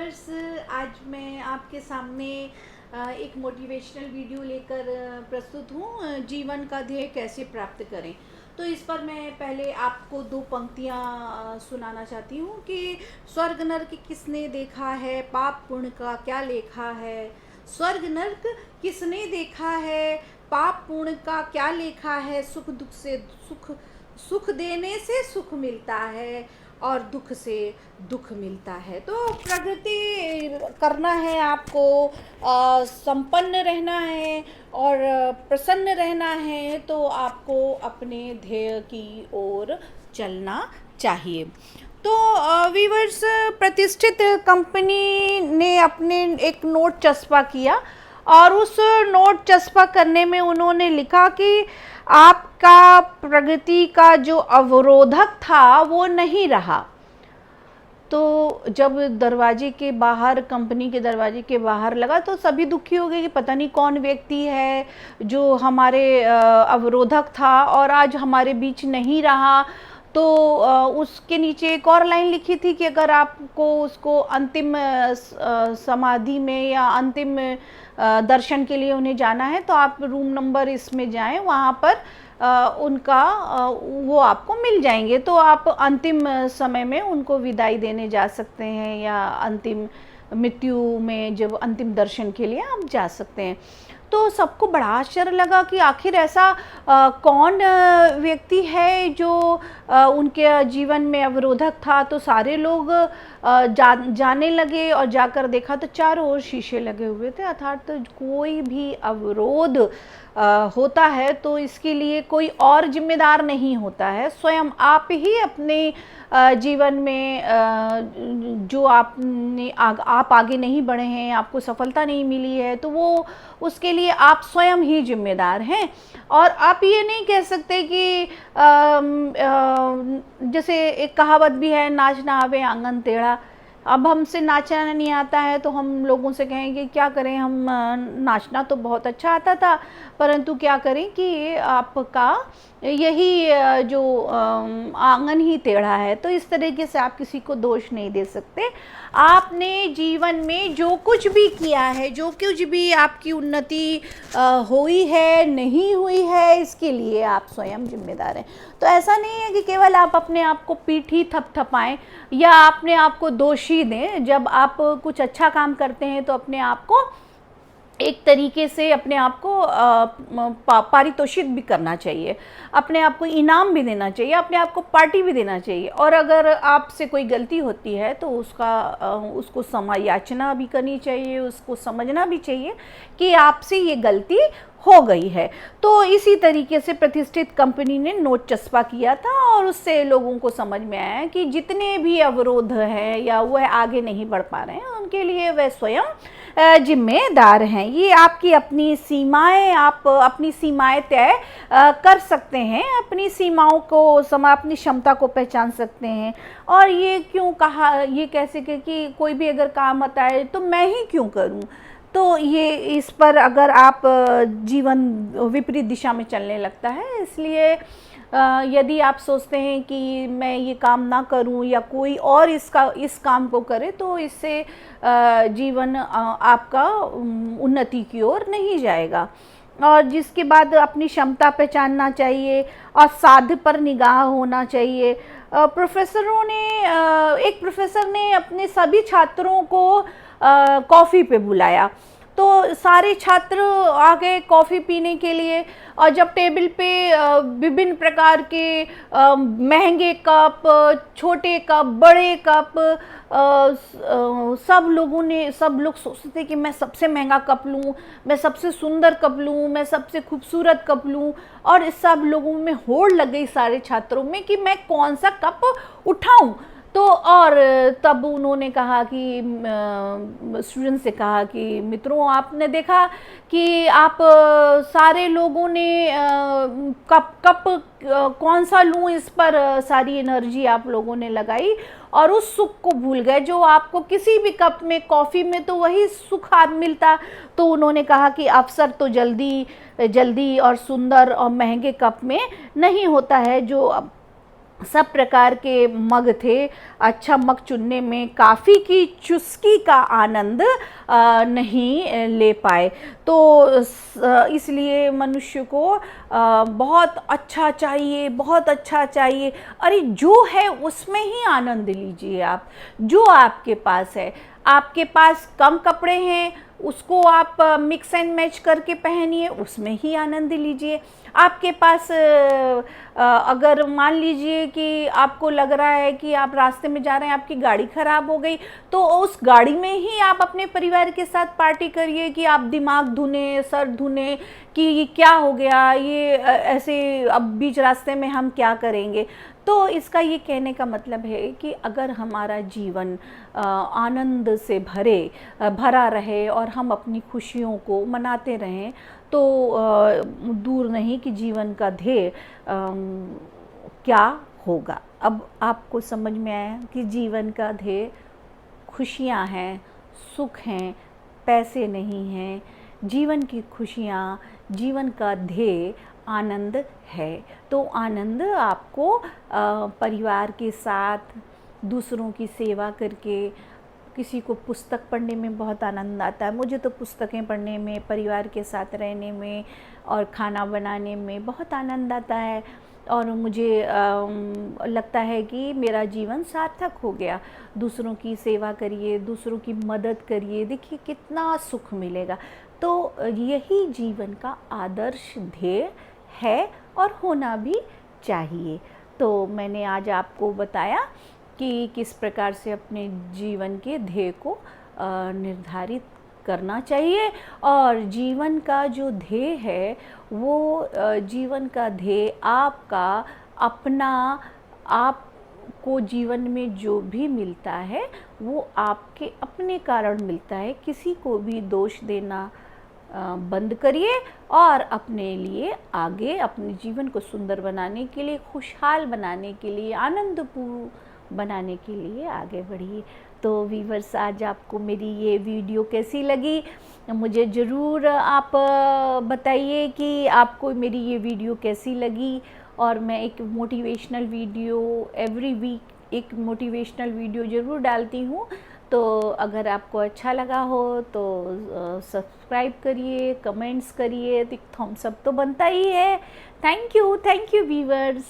Viewers, आज मैं आपके सामने एक मोटिवेशनल वीडियो लेकर प्रस्तुत हूँ। जीवन का ध्येय कैसे प्राप्त करें। तो इस पर मैं पहले आपको दो पंक्तियाँ सुनाना चाहती हूँ कि स्वर्ग नर्क किसने देखा है, पाप पुण्य का क्या लेखा है। स्वर्ग नर्क किसने देखा है, पाप पुण्य का क्या लेखा है। सुख दुख से सुख, सुख देने से सुख मिलता है और दुख से दुख मिलता है। तो प्रगति करना है आपको, संपन्न रहना है और प्रसन्न रहना है, तो आपको अपने ध्येय की ओर चलना चाहिए। तो वीवर्स, प्रतिष्ठित कंपनी ने अपने एक नोट चस्पा किया और उस नोट चस्पा करने में उन्होंने लिखा कि आपका प्रगति का जो अवरोधक था वो नहीं रहा। तो जब दरवाजे के बाहर, कंपनी के दरवाजे के बाहर लगा, तो सभी दुखी हो गए कि पता नहीं कौन व्यक्ति है जो हमारे अवरोधक था और आज हमारे बीच नहीं रहा। तो उसके नीचे एक और लाइन लिखी थी कि अगर आपको उसको अंतिम समाधि में या अंतिम दर्शन के लिए उन्हें जाना है तो आप रूम नंबर इसमें जाएं, वहाँ पर उनका वो आपको मिल जाएंगे, तो आप अंतिम समय में उनको विदाई देने जा सकते हैं या अंतिम मृत्यु में जब अंतिम दर्शन के लिए आप जा सकते हैं। तो सबको बड़ा आश्चर्य लगा कि आखिर ऐसा कौन व्यक्ति है जो उनके जीवन में अवरोधक था। तो सारे लोग जाने लगे और जाकर देखा तो चारों ओर शीशे लगे हुए थे। अर्थात तो कोई भी अवरोध होता है तो इसके लिए कोई और जिम्मेदार नहीं होता है, स्वयं आप ही अपने जीवन में जो आपने आप आगे नहीं बढ़े हैं, आपको सफलता नहीं मिली है, तो वो उसके लिए आप स्वयं ही जिम्मेदार हैं। और आप ये नहीं कह सकते कि जैसे एक कहावत भी है, नाच ना आवे आंगन टेढ़ा। अब हमसे नाचना नहीं आता है तो हम लोगों से कहेंगे क्या करें, हम नाचना तो बहुत अच्छा आता था, परंतु क्या करें कि आपका यही जो आंगन ही टेढ़ा है। तो इस तरीके से आप किसी को दोष नहीं दे सकते। आपने जीवन में जो कुछ भी किया है, जो कुछ भी आपकी उन्नति हुई है नहीं हुई है, इसके लिए आप स्वयं जिम्मेदार हैं। तो ऐसा नहीं है कि केवल आप अपने आप को पीठ ही थपथपाएं या अपने आप को दोषी दें। जब आप कुछ अच्छा काम करते हैं तो अपने आप को एक तरीके से अपने आप को पारितोषित भी करना चाहिए, अपने आप को इनाम भी देना चाहिए, अपने आप को पार्टी भी देना चाहिए। और अगर आपसे कोई गलती होती है तो उसको समायाचना भी करनी चाहिए, उसको समझना भी चाहिए कि आपसे ये गलती हो गई है। तो इसी तरीके से प्रतिष्ठित कंपनी ने नोट चस्पा किया था और उससे लोगों को समझ में आया कि जितने भी अवरोध हैं या वह आगे नहीं बढ़ पा रहे हैं, उनके लिए वह स्वयं जिम्मेदार हैं। ये आपकी अपनी सीमाएं, आप अपनी सीमाएं तय कर सकते हैं, अपनी सीमाओं को अपनी क्षमता को पहचान सकते हैं। और ये क्यों कहा, ये कैसे कि कोई भी अगर काम आता है तो मैं ही क्यों करूं। तो ये इस पर अगर आप जीवन विपरीत दिशा में चलने लगता है, इसलिए यदि आप सोचते हैं कि मैं ये काम ना करूं या कोई और इस काम को करे, तो इससे जीवन आपका उन्नति की ओर नहीं जाएगा। और जिसके बाद अपनी क्षमता पहचानना चाहिए और साध्य पर निगाह होना चाहिए। एक प्रोफेसर ने अपने सभी छात्रों को कॉफ़ी पे बुलाया, तो सारे छात्र आ गए कॉफ़ी पीने के लिए। और जब टेबल पे विभिन्न प्रकार के महंगे कप, छोटे कप, बड़े कप, सब लोग सोचते थे कि मैं सबसे महंगा कप लूँ, मैं सबसे सुंदर कप लूँ, मैं सबसे खूबसूरत कप लूँ। और सब लोगों में होड़ लग गई सारे छात्रों में कि मैं कौन सा कप उठाऊँ। तो और तब उन्होंने कहा कि स्टूडेंट से कहा कि मित्रों, आपने देखा कि आप सारे लोगों ने कप कौन सा लूँ, इस पर सारी एनर्जी आप लोगों ने लगाई और उस सुख को भूल गए जो आपको किसी भी कप में, कॉफ़ी में तो वही सुख मिलता। तो उन्होंने कहा कि अवसर तो जल्दी और सुंदर और महंगे कप में नहीं होता है, जो सब प्रकार के मग थे। अच्छा मग चुनने में काफ़ी की चुस्की का आनंद नहीं ले पाए। तो इसलिए मनुष्य को बहुत अच्छा चाहिए, बहुत अच्छा चाहिए। अरे जो है उसमें ही आनंद लीजिए आप, जो आपके पास है। आपके पास कम कपड़े हैं, उसको आप मिक्स एंड मैच करके पहनिए, उसमें ही आनंद लीजिए। आपके पास अगर मान लीजिए कि आपको लग रहा है कि आप रास्ते में जा रहे हैं, आपकी गाड़ी ख़राब हो गई, तो उस गाड़ी में ही आप अपने परिवार के साथ पार्टी करिए कि आप दिमाग धुने, सर धुने कि ये क्या हो गया, ये ऐसे अब बीच रास्ते में हम क्या करेंगे। तो इसका ये कहने का मतलब है कि अगर हमारा जीवन आनंद से भरा रहे और हम अपनी खुशियों को मनाते रहें, तो दूर नहीं कि जीवन का ध्येय क्या होगा। अब आपको समझ में आया कि जीवन का ध्येय खुशियाँ हैं, सुख हैं, पैसे नहीं हैं। जीवन की खुशियाँ, जीवन का ध्येय आनंद है। तो आनंद आपको परिवार के साथ, दूसरों की सेवा करके, किसी को पुस्तक पढ़ने में बहुत आनंद आता है। मुझे तो पुस्तकें पढ़ने में, परिवार के साथ रहने में और खाना बनाने में बहुत आनंद आता है। और मुझे लगता है कि मेरा जीवन सार्थक हो गया। दूसरों की सेवा करिए, दूसरों की मदद करिए, देखिए कितना सुख मिलेगा। तो यही जीवन का आदर्श ध्येय है और होना भी चाहिए। तो मैंने आज आपको बताया कि किस प्रकार से अपने जीवन के ध्येय को निर्धारित करना चाहिए। और जीवन का जो ध्येय है वो जीवन का ध्येय आपका अपना, आपको जीवन में जो भी मिलता है वो आपके अपने कारण मिलता है। किसी को भी दोष देना बंद करिए और अपने लिए आगे, अपने जीवन को सुंदर बनाने के लिए, खुशहाल बनाने के लिए, आनंदपूर्ण बनाने के लिए आगे बढ़िए। तो वीवर्स, आज आपको मेरी ये वीडियो कैसी लगी मुझे ज़रूर आप बताइए कि आपको मेरी ये वीडियो कैसी लगी। और मैं एक मोटिवेशनल वीडियो एवरी वीक, एक मोटिवेशनल वीडियो ज़रूर डालती हूँ। तो अगर आपको अच्छा लगा हो तो सब्सक्राइब करिए, कमेंट्स करिए, तो थम्स अप तो बनता ही है। Thank you viewers.